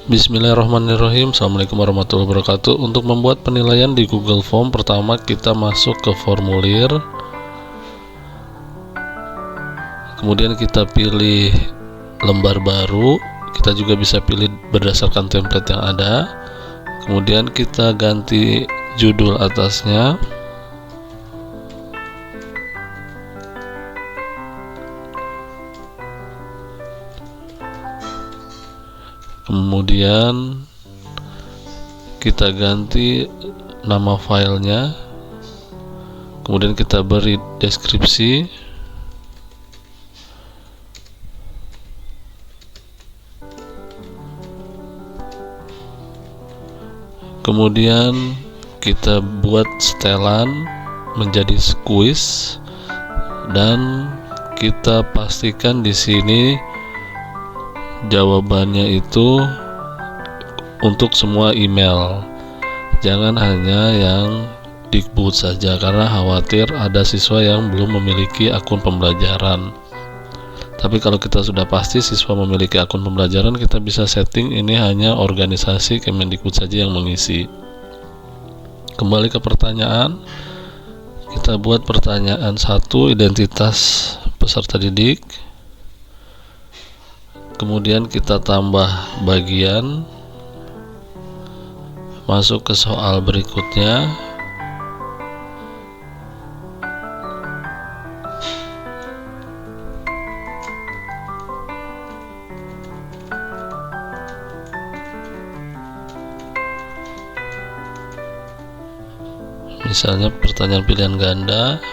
Bismillahirrahmanirrahim. Assalamualaikum warahmatullahi wabarakatuh. Untuk membuat penilaian di Google Form, pertama kita masuk ke formulir, kemudian kita pilih lembar baru. Kita juga bisa pilih berdasarkan template yang ada. Kemudian kita ganti judul atasnya. Kemudian kita ganti nama filenya, kemudian kita beri deskripsi, kemudian kita buat setelan menjadi squeeze, dan kita pastikan di sini jawabannya itu untuk semua email, jangan hanya yang Dikbud saja, karena khawatir ada siswa yang belum memiliki akun pembelajaran. Tapi kalau kita sudah pasti siswa memiliki akun pembelajaran, kita bisa setting ini hanya organisasi Kemendikbud saja yang mengisi. Kembali ke pertanyaan, kita buat pertanyaan 1, identitas peserta didik. Kemudian kita tambah bagian, masuk ke soal berikutnya. Misalnya pertanyaan pilihan ganda,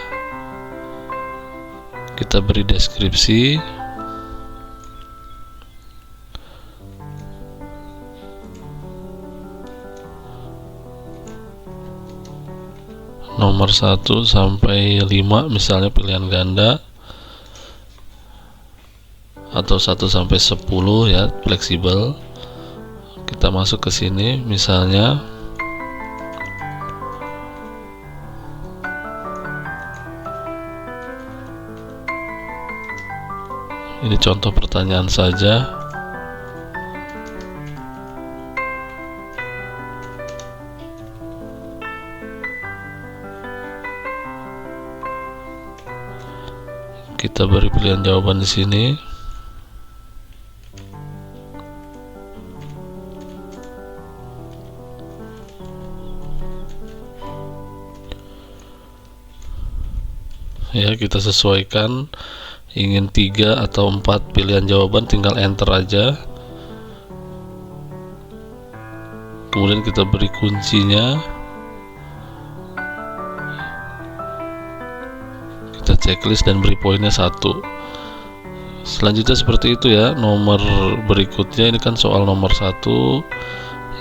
kita beri deskripsi, nomor 1 sampai 5 misalnya pilihan ganda, atau 1 sampai 10 ya, fleksibel. Kita masuk ke sini, misalnya ini contoh pertanyaan saja. Kita beri pilihan jawaban di sini. Ya, kita sesuaikan, ingin 3 atau 4 pilihan jawaban, tinggal enter aja. Kemudian kita beri kuncinya, kita checklist dan beri poinnya 1. Selanjutnya seperti itu ya. Nomor berikutnya ini kan soal nomor 1,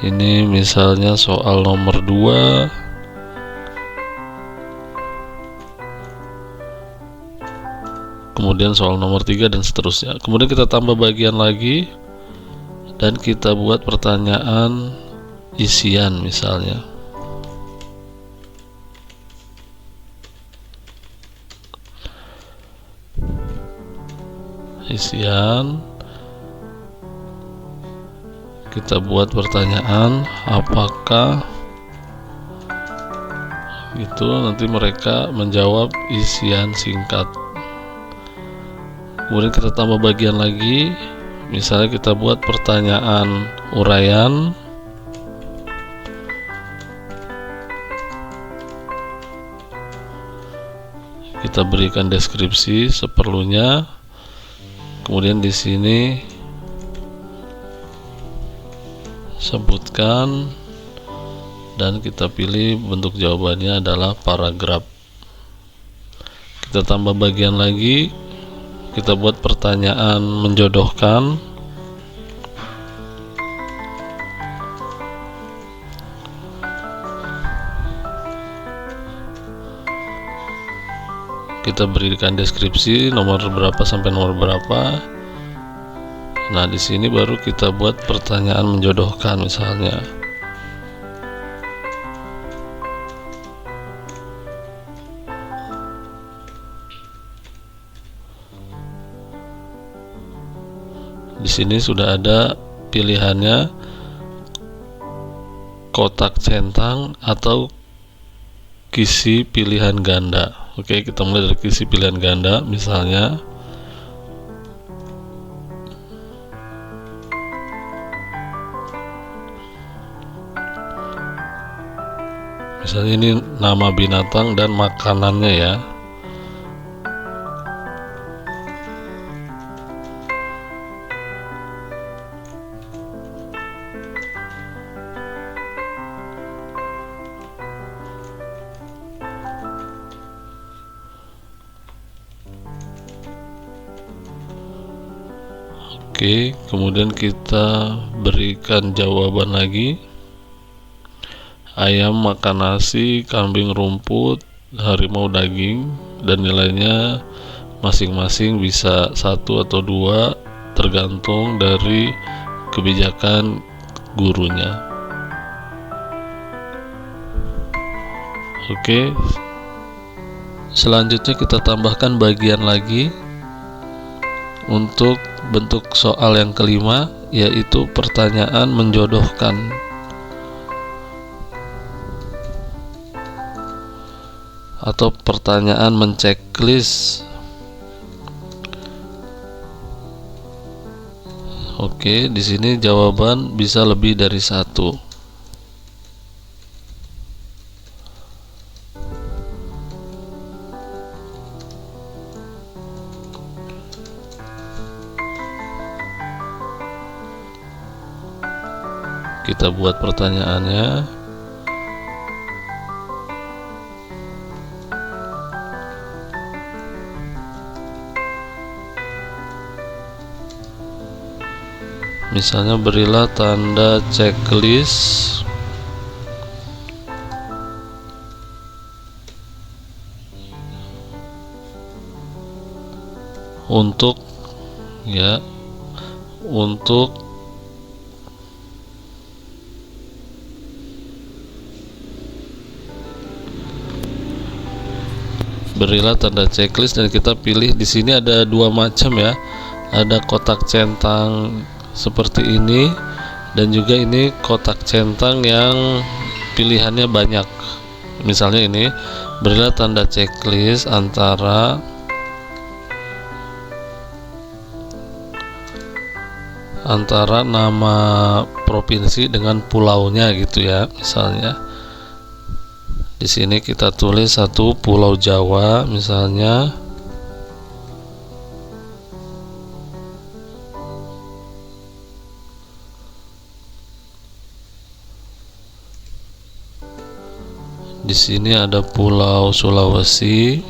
ini misalnya soal nomor 2, kemudian soal nomor 3 dan seterusnya. Kemudian kita tambah bagian lagi dan kita buat pertanyaan isian misalnya. Isian, kita buat pertanyaan apakah gitu, nanti mereka menjawab isian singkat. Kemudian kita tambah bagian lagi, misalnya kita buat pertanyaan uraian, kita berikan deskripsi seperlunya. Kemudian di sini sebutkan dan kita pilih bentuk jawabannya adalah paragraf. Kita tambah bagian lagi, kita buat pertanyaan menjodohkan. Kita berikan deskripsi nomor berapa sampai nomor berapa. Nah, di sini baru kita buat pertanyaan menjodohkan misalnya. Di sini sudah ada pilihannya, kotak centang atau kisi pilihan ganda. Oke, kita mulai dari kisi pilihan ganda. Misalnya ini nama binatang dan makanannya ya. Oke, kemudian kita berikan jawaban lagi. Ayam makan nasi, kambing rumput, harimau daging, dan nilainya masing-masing bisa 1 atau 2 tergantung dari kebijakan gurunya. Oke, selanjutnya kita tambahkan bagian lagi untuk bentuk soal yang kelima, yaitu pertanyaan menjodohkan. Atau pertanyaan menceklis. Oke, di sini jawaban bisa lebih dari 1. Kita buat pertanyaannya. Misalnya berilah tanda checklist untuk berilah tanda checklist, dan kita pilih. Di sini ada 2 macam ya. Ada kotak centang seperti ini, dan juga ini kotak centang yang pilihannya banyak. Misalnya ini, berilah tanda checklist antara nama provinsi dengan pulaunya gitu ya. Misalnya di sini kita tulis 1 Pulau Jawa misalnya. Di sini ada Pulau Sulawesi,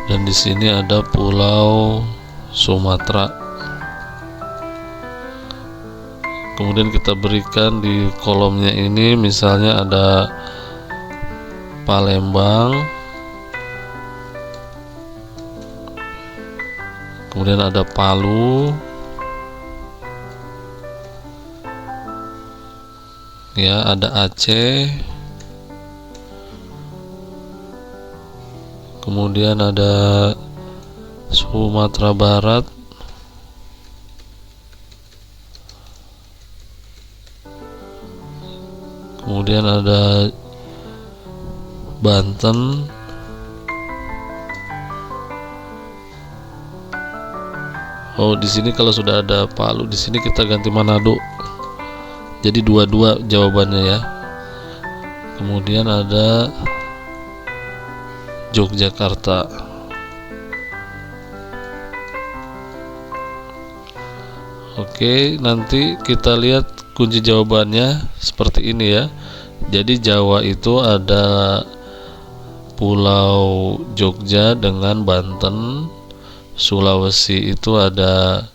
dan di sini ada Pulau Sumatera. Kemudian kita berikan di kolomnya ini, misalnya ada Palembang, kemudian ada Palu, ya, ada Aceh, kemudian ada Sumatera Barat, kemudian ada Banten, di sini kalau sudah ada Palu, di sini kita ganti Manado. Jadi 2-2 jawabannya ya. Kemudian ada Yogyakarta. Oke, nanti kita lihat kunci jawabannya seperti ini ya. Jadi Jawa itu ada Pulau Jogja dengan Banten, Sulawesi itu ada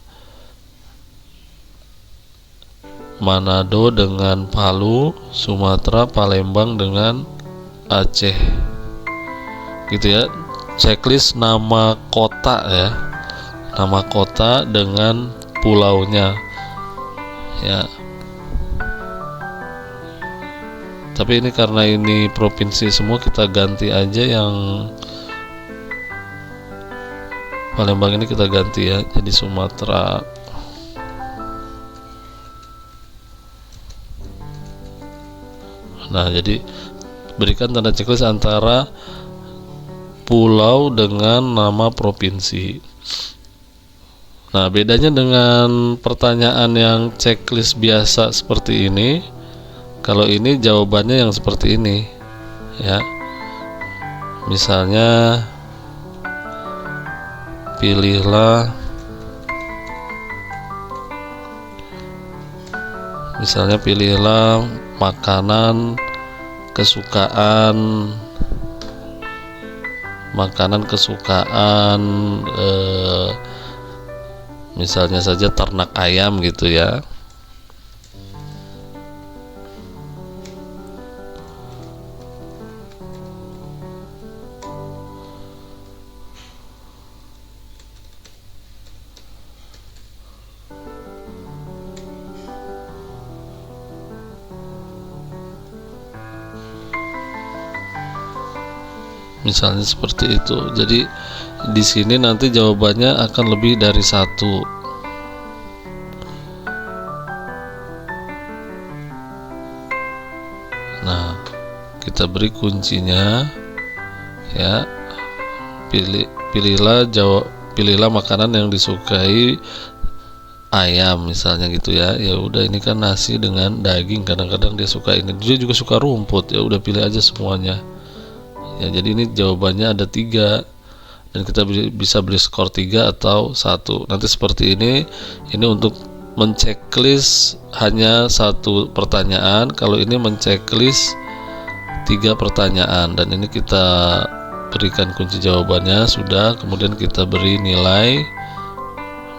Manado dengan Palu, Sumatera, Palembang dengan Aceh. Gitu ya. Checklist nama kota ya. Nama kota dengan pulaunya. Ya. Tapi ini karena ini provinsi semua, kita ganti aja yang Palembang ini kita ganti ya, jadi Sumatera. Nah, jadi berikan tanda checklist antara pulau dengan nama provinsi. Nah, bedanya dengan pertanyaan yang checklist biasa seperti ini, kalau ini jawabannya yang seperti ini, ya. Misalnya pilihlah makanan kesukaan misalnya saja ternak ayam gitu ya. Misalnya seperti itu. Jadi di sini nanti jawabannya akan lebih dari satu. Nah, kita beri kuncinya, ya. Pilihlah makanan yang disukai ayam misalnya gitu ya. Ya udah, ini kan nasi dengan daging, kadang-kadang dia suka ini, dia juga suka rumput, ya udah pilih aja semuanya. Ya, jadi ini jawabannya ada 3 dan kita bisa beri skor 3 atau 1. Nanti seperti ini untuk menceklis hanya 1 pertanyaan. Kalau ini menceklis 3 pertanyaan, dan ini kita berikan kunci jawabannya sudah, kemudian kita beri nilai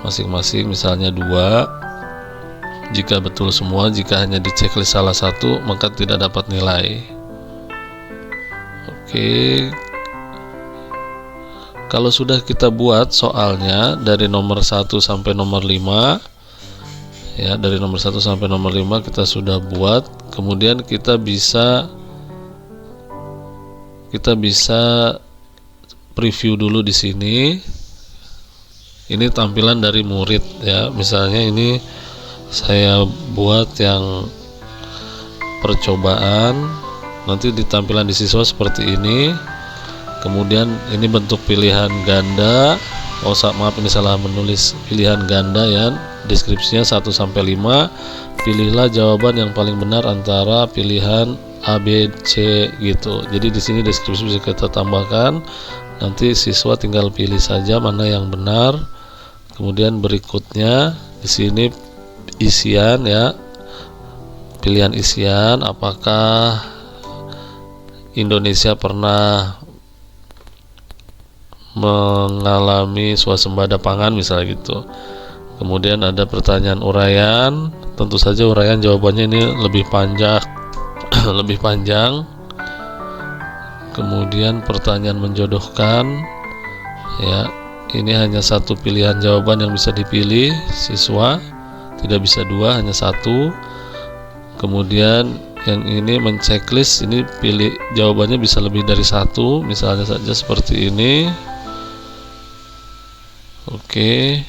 masing-masing, misalnya 2 jika betul semua. Jika hanya diceklis salah satu, maka tidak dapat nilai. Oke, kalau sudah kita buat soalnya dari nomor 1 sampai nomor 5, ya, dari nomor 1 sampai nomor 5 kita sudah buat. Kemudian kita bisa preview dulu di sini. Ini tampilan dari murid ya. Misalnya ini saya buat yang percobaan. Nanti di tampilan di siswa seperti ini. Kemudian ini bentuk pilihan ganda. Maaf, ini salah menulis pilihan ganda ya. Deskripsinya 1 sampai 5. Pilihlah jawaban yang paling benar antara pilihan A, B, C gitu. Jadi di sini deskripsi bisa kita tambahkan. Nanti siswa tinggal pilih saja mana yang benar. Kemudian berikutnya di sini isian ya. Pilihan isian, apakah Indonesia pernah mengalami swasembada pangan misalnya gitu. Kemudian ada pertanyaan uraian. Tentu saja uraian jawabannya ini lebih panjang. Kemudian pertanyaan menjodohkan, ya, ini hanya 1 pilihan jawaban yang bisa dipilih siswa, tidak bisa 2, hanya 1. Kemudian yang ini menceklis, ini pilih jawabannya bisa lebih dari 1, misalnya saja seperti ini. Oke.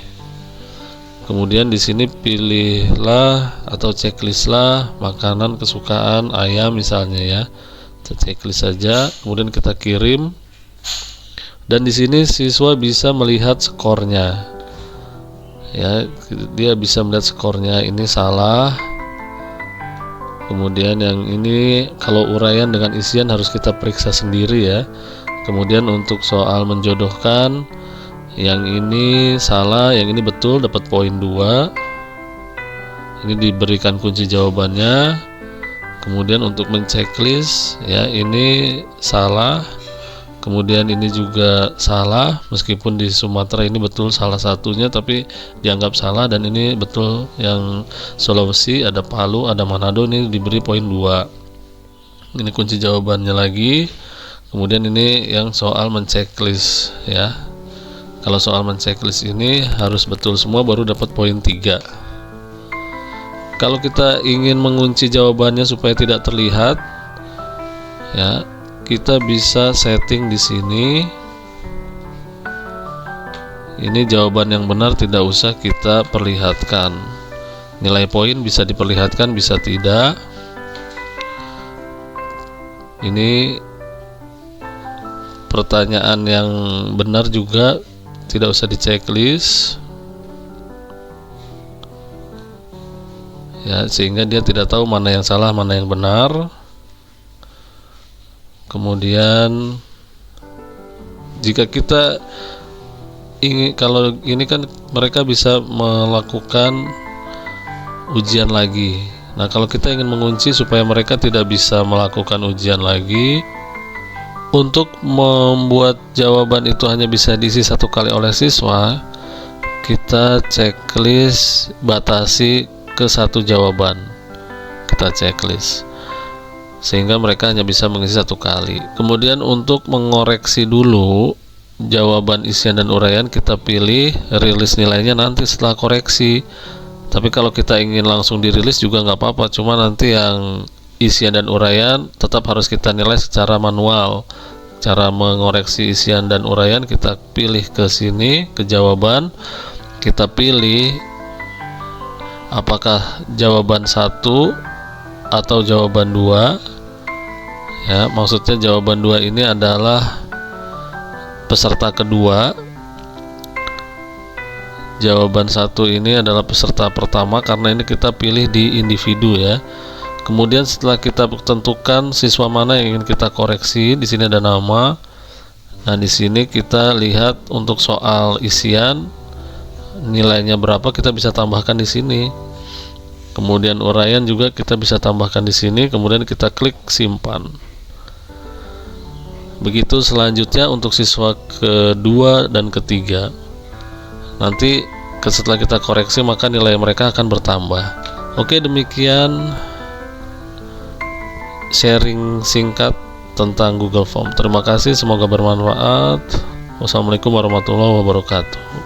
Kemudian di sini pilihlah atau checklistlah makanan kesukaan ayam misalnya ya. Kita checklist saja, kemudian kita kirim. Dan di sini siswa bisa melihat skornya. Ya, dia bisa melihat skornya. Ini salah. Kemudian yang ini kalau uraian dengan isian harus kita periksa sendiri ya. Kemudian untuk soal menjodohkan, yang ini salah, yang ini betul, dapat poin 2. Ini diberikan kunci jawabannya. Kemudian untuk menceklis ya, ini salah. Kemudian ini juga salah, meskipun di Sumatera ini betul salah satunya tapi dianggap salah, dan ini betul yang Sulawesi, ada Palu, ada Manado, ini diberi poin 2. Ini kunci jawabannya lagi. Kemudian ini yang soal menceklis ya. Kalau soal menceklis ini harus betul semua baru dapat poin 3. Kalau kita ingin mengunci jawabannya supaya tidak terlihat ya, kita bisa setting di sini. Ini jawaban yang benar tidak usah kita perlihatkan. Nilai poin bisa diperlihatkan, bisa tidak. Ini pertanyaan yang benar juga tidak usah di checklist ya, sehingga dia tidak tahu mana yang salah mana yang benar. Kemudian jika kita ingin, kalau ini kan mereka bisa melakukan ujian lagi. Nah, kalau kita ingin mengunci supaya mereka tidak bisa melakukan ujian lagi, untuk membuat jawaban itu hanya bisa diisi 1 kali oleh siswa, kita checklist batasi ke 1 jawaban. Kita checklist sehingga mereka hanya bisa mengisi 1 kali. Kemudian untuk mengoreksi dulu jawaban isian dan uraian, kita pilih rilis nilainya nanti setelah koreksi. Tapi kalau kita ingin langsung dirilis juga nggak apa-apa, cuma nanti yang isian dan uraian tetap harus kita nilai secara manual. Cara mengoreksi isian dan uraian, kita pilih ke sini, ke jawaban, kita pilih apakah jawaban 1 atau jawaban 2 ya. Maksudnya jawaban 2 ini adalah peserta kedua, jawaban 1 ini adalah peserta pertama, karena ini kita pilih di individu ya. Kemudian setelah kita tentukan siswa mana yang ingin kita koreksi, di sini ada nama. Nah, di sini kita lihat untuk soal isian nilainya berapa, kita bisa tambahkan di sini. Kemudian uraian juga kita bisa tambahkan di sini, kemudian kita klik simpan. Begitu selanjutnya untuk siswa kedua dan ketiga. Nanti setelah kita koreksi maka nilai mereka akan bertambah. Oke, demikian sharing singkat tentang Google Form. Terima kasih, semoga bermanfaat. Wassalamualaikum warahmatullahi wabarakatuh.